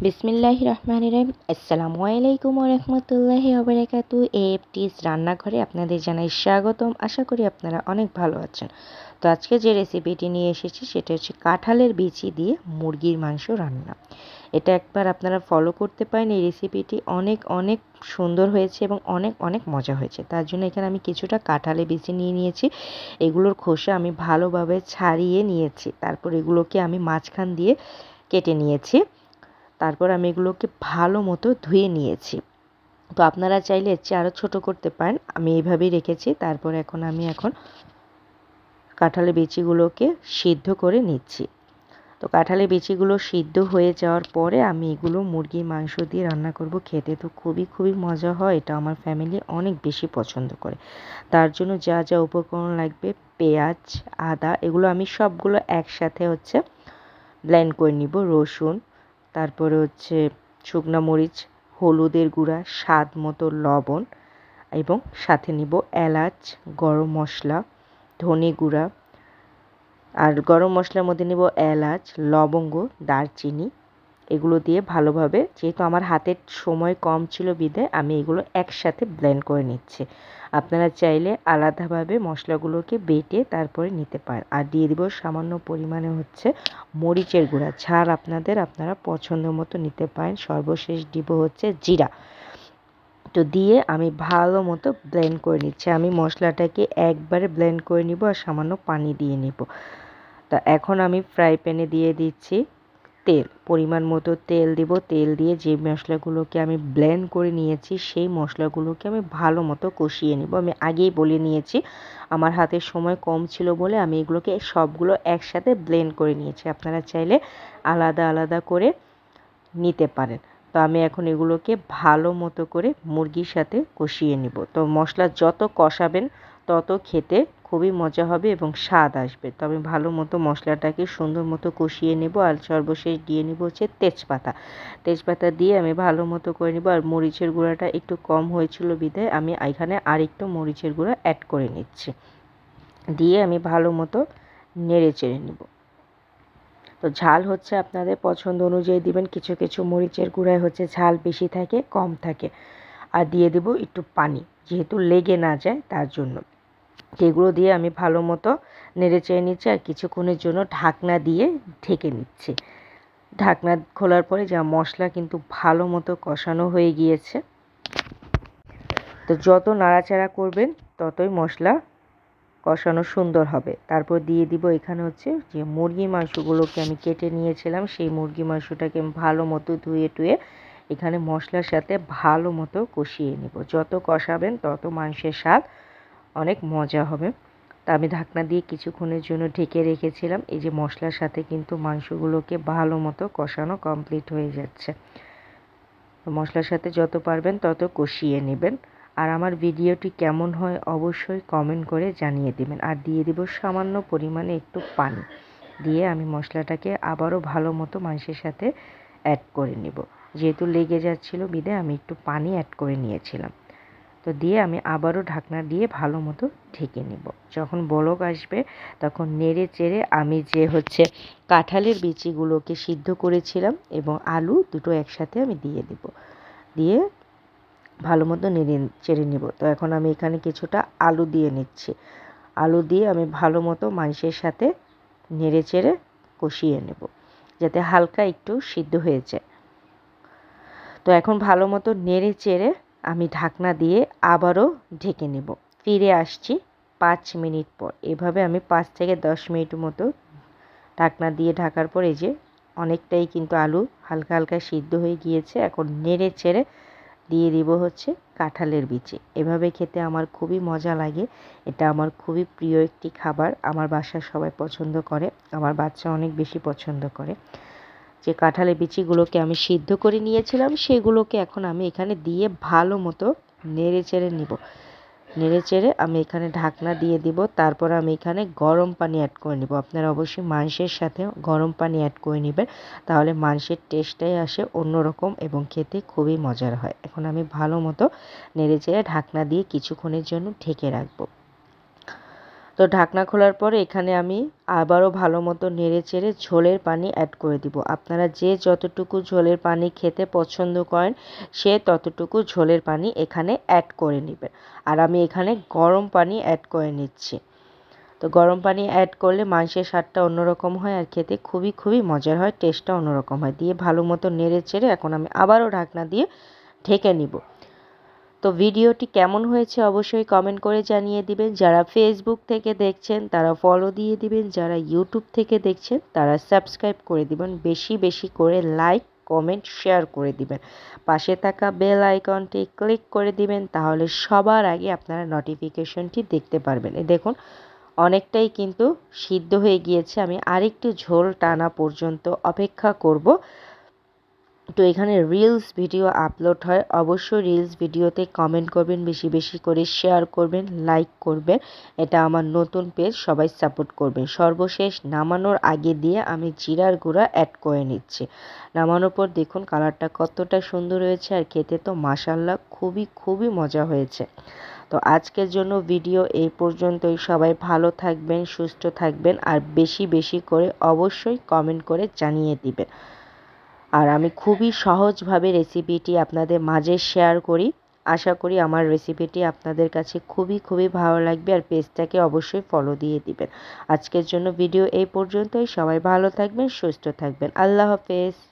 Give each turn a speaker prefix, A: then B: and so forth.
A: বিসমিল্লাহির রহমানির রহিম। আসসালামু আলাইকুম ওয়া রাহমাতুল্লাহি ওয়া বারাকাতুহু। এফটিস রান্নাঘরে আপনাদের জানাই স্বাগতম। আশা করি আপনারা অনেক ভালো আছেন। তো আজকে যে রেসিপিটি নিয়ে এসেছি সেটা হচ্ছে কাঁঠালের বিচি দিয়ে মুরগির মাংস রান্না। এটা একবার আপনারা ফলো করতে পারেন। এই রেসিপিটি অনেক অনেক সুন্দর হয়েছে এবং অনেক অনেক মজা হয়েছে। তার জন্য এখানে আমি কিছুটা কাঁঠালের বিচি নিয়ে নিয়েছি। এগুলোর খোসা আমি ভালোভাবে ছাড়িয়ে নিয়েছি। তারপর এগুলোকে আমি মাঝখান দিয়ে কেটে নিয়েছি। তারপর আমি এগুলোকে ভালো মতো ধুয়ে নিয়েছি। তো আপনারা চাইলে এর চেয়ে আরও ছোটো করতে পারেন, আমি এইভাবেই রেখেছি। তারপর আমি কাঁঠালের বিচিগুলোকে সিদ্ধ করে নিচ্ছি। তো কাঁঠালের বিচিগুলো সিদ্ধ হয়ে যাওয়ার পরে আমি এগুলো মুরগির মাংস দিয়ে রান্না করব। খেতে তো খুবই খুবই মজা হয়, এটা আমার ফ্যামিলি অনেক বেশি পছন্দ করে। তার জন্য যা যা উপকরণ লাগবে, পেঁয়াজ, আদা, এগুলো আমি সবগুলো একসাথে ব্লেন্ড করে নিব। রসুন, তারপরে শুকনা মরিচ, হলুদের গুঁড়া, স্বাদ মতো লবণ এবং সাথে নিব এলাচ, গরম মশলা, ধনে গুঁড়া। আর গরম মশলার মধ্যে নিব এলাচ, লবঙ্গ, দারচিনি। এগুলো দিয়ে ভালোভাবে, যেহেতু আমার হাতের সময় কম ছিল বিধায় আমি এগুলো একসাথে ব্লেন্ড করে নিচ্ছি। আপনারা চাইলে আলাদাভাবে মশলাগুলোকে বেটে তারপরে নিতে পারেন। আর দিয়ে দিব সামান্য পরিমাণে মরিচের গুঁড়া। ঝাল আপনারা পছন্দ মতো নিতে পারেন। সর্বশেষ দিব জিরা। তো দিয়ে আমি ভালো মতো ব্লেন্ড করে নিচ্ছি। আমি মশলাটাকে একবারে ব্লেন্ড করে নিব আর সামান্য পানি দিয়ে নিব। তা এখন আমি ফ্রাই প্যানে দিয়ে দিচ্ছি তেল। পরিমাণ মতো তেল দিব। তেল দিয়ে যে মশলাগুলোকে আমি ব্লেন্ড করে নিয়েছি সেই মশলাগুলোকে আমি ভালো মতো কষিয়ে নিব। আমি আগেই বলে নিয়েছি আমার হাতের সময় কম ছিল বলে আমি এগুলোকে সবগুলো একসাথে ব্লেন্ড করে নিয়েছি। আপনারা চাইলে আলাদা আলাদা করে নিতে পারেন। তো আমি এখন এগুলোকে ভালো মতো করে মুরগির সাথে কষিয়ে নিব। তো মশলা যত কষাবেন তত খেতে খুবই মজা হবে এবং স্বাদ আসবে। তো আমি ভালো মতো মশলাটাকে সুন্দর মতো কষিয়ে নেব। আর সর্বশেষ দিয়ে নেব তেজপাতা। তেজপাতা দিয়ে আমি ভালো মতো করে নেব। আর মরিচের গুঁড়াটা একটু কম হয়েছিল বিধায় আমি এখানে আরেকটু মরিচের গুঁড়া অ্যাড করে নিচ্ছি। দিয়ে আমি ভালো মতো নেড়ে চেড়ে নেব। তো ঝাল আপনাদের পছন্দ অনুযায়ী দিবেন। কিছু কিছু মরিচের গুঁড়ায় ঝাল বেশি থাকে, কম থাকে। আর দিয়ে দেব একটু পানি, যেহেতু লেগে না যায় তার জন্য। এগুলো দিয়ে আমি ভালো মতো নেড়ে চেড়ে নিচ্ছি আর কিছুক্ষণের জন্য ঢাকনা দিয়ে ঢেকে নিচ্ছি। ঢাকনা খোলার পরে যা মশলা কিন্তু ভালো মতো কষানো হয়ে গিয়েছে। তো যত নাড়াচাড়া করবেন ততই মশলা কষানো সুন্দর হবে। তারপর দিয়ে দিব এখানে যে মুরগির মাংসগুলোকে আমি কেটে নিয়েছিলাম, সেই মুরগি মাংসটাকে আমি ভালো মতো ধুয়ে টুয়ে এখানে মশলার সাথে ভালো মতো কষিয়ে নেব। যত কষাবেন তত মাংসের স্বাদ অনেক মজা হবে। তা আমি ঢাকনা দিয়ে কিছুক্ষণের জন্য ঢেকে রেখেছিলাম। এই যে মশলার সাথে কিন্তু মাংসগুলোকে ভালো মতো কষানো কমপ্লিট হয়ে যাচ্ছে। মশলার সাথে যত পারবেন তত কষিয়ে নেবেন। আর আমার ভিডিওটি কেমন হয় অবশ্যই কমেন্ট করে জানিয়ে দিবেন। আর দিয়ে দিব সামান্য পরিমাণে একটু পানি। দিয়ে আমি মশলাটাকে আবারও ভালো মতো মাংসের সাথে অ্যাড করে নেব। যেহেতু লেগে যাচ্ছিল বিধায় আমি একটু পানি অ্যাড করে নিয়েছিলাম। তো দিয়ে আমি আবারও ঢাকনা দিয়ে ভালো মতো ঢেকে নেব। যখন বলক আসবে তখন নেড়ে চেড়ে আমি যে কাঁঠালের বিচিগুলোকে সিদ্ধ করেছিলাম এবং আলু দুটো একসাথে আমি দিয়ে দেব। দিয়ে ভালো মতো নেড়ে চেড়ে নেব। তো এখন আমি এখানে কিছুটা আলু দিয়ে নিচ্ছি। আলু দিয়ে আমি ভালো মতো মাংসের সাথে নেড়ে চেড়ে কষিয়ে নেব, যাতে হালকা একটু সিদ্ধ হয়ে যায়। তো এখন ভালো মতো নেড়ে চেড়ে আমি ঢাকনা দিয়ে আবারও ঢেকে নেব। ফিরে আসছি 5 মিনিট পর। এভাবে আমি 5 থেকে 10 মিনিট মতো ঢাকনা দিয়ে ঢাকার পর এই যে অনেকটাই কিন্তু আলু হালকা হালকা সিদ্ধ হয়ে গিয়েছে। এখন নেড়ে চেড়ে দিয়ে দিব কাঁঠালের বিচি। এভাবে খেতে আমার খুবই মজা লাগে। এটা আমার খুবই প্রিয় একটি খাবার। আমার বাসার সবাই পছন্দ করে, আমার বাচ্চা অনেক বেশি পছন্দ করে। যে কাঁঠালের বিচিগুলোকে আমি সিদ্ধ করে নিয়েছিলাম সেগুলোকে এখন আমি এখানে দিয়ে ভালো মতো নেড়ে চেড়ে নিব। নেড়ে চেড়ে আমি এখানে ঢাকনা দিয়ে দিব। তারপর আমি এখানে গরম পানি অ্যাড করে নিব। আপনারা অবশ্যই মাংসের সাথে গরম পানি অ্যাড করে নেবেন, তাহলে মাংসের টেস্টটাই আসে অন্যরকম এবং খেতে খুবই মজার হয়। এখন আমি ভালো মতো নেড়ে চেড়ে ঢাকনা দিয়ে কিছুক্ষণের জন্য ঢেকে রাখবো। তো তো ঢাকনা খোলার পরে এখানে আমি আবারও ভালো মতো নেড়ে চেড়ে ঝোলের পানি অ্যাড করে দিব। আপনারা যে যতটুকু ঝোলের পানি খেতে পছন্দ করেন সে ততটুকু ঝোলের পানি এখানে অ্যাড করে নেবেন। আর আমি এখানে গরম পানি অ্যাড করে নিচ্ছি। তো গরম পানি অ্যাড করলে মাংসের স্বাদটা অন্যরকম হয় আর খেতে খুবই মজার হয়, টেস্টটা অন্যরকম হয়। দিয়ে ভালো মতো নেড়ে চেড়ে এখন আমি আবারও ঢাকনা দিয়ে ঢেকে নিব। তো ভিডিওটি কেমন হয়েছে অবশ্যই কমেন্ট করে জানিয়ে দিবেন। যারা ফেসবুক থেকে দেখছেন তারা ফলো দিয়ে দিবেন, যারা ইউটিউব থেকে দেখছেন তারা সাবস্ক্রাইব করে দিবেন, বেশি করে লাইক কমেন্ট শেয়ার করে দিবেন, পাশে থাকা বেল আইকনটি ক্লিক করে দিবেন, তাহলে সবার আগে আপনারা নোটিফিকেশনটি দেখতে পারবেন। দেখুন অনেকটাই কিন্তু সিদ্ধ হয়ে গিয়েছে, আমি আরেকটু ঝোল টানা পর্যন্ত অপেক্ষা করব। তো এখানে রিলস ভিডিও আপলোড হয়, অবশ্যই রিলস ভিডিওতে কমেন্ট করবেন, বেশি করে শেয়ার করবেন, লাইক করবেন, এটা আমার নতুন পেজ, সবাই সাপোর্ট করবেন। সর্বশেষ নামানোর আগে দিয়ে আমি জিরার গুঁড়া অ্যাড করে নিচ্ছি। নামানোর পর দেখুন কালারটা কতটা সুন্দর হয়েছে আর খেতে তো মাশাআল্লাহ খুবই মজা হয়েছে। তো আজকের জন্য ভিডিও এই পর্যন্তই। সবাই ভালো থাকবেন, সুস্থ থাকবেন আর বেশি করে অবশ্যই কমেন্ট করে জানিয়ে দিবেন। আর আমি খুবই সহজভাবে রেসিপিটি আপনাদের মাঝে শেয়ার করি। আশা করি আমার রেসিপিটি আপনাদের কাছে খুবই ভালো লাগবে আর পেজটাকে অবশ্যই ফলো দিয়ে দিবেন। আজকের জন্য ভিডিও এই পর্যন্তই। সবাই ভালো থাকবেন, সুস্থ থাকবেন। আল্লাহ হাফেজ।